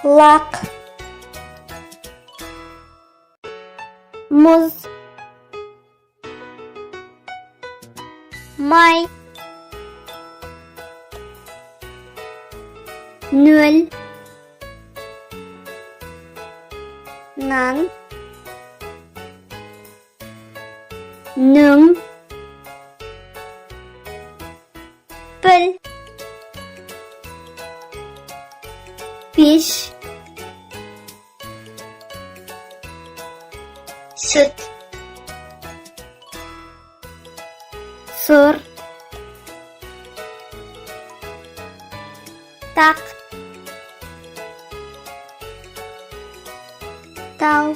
Lak. Muz. May. Nöl. Nan. Nung. Pil. Piş. Süt. Sur. Tak. Tau.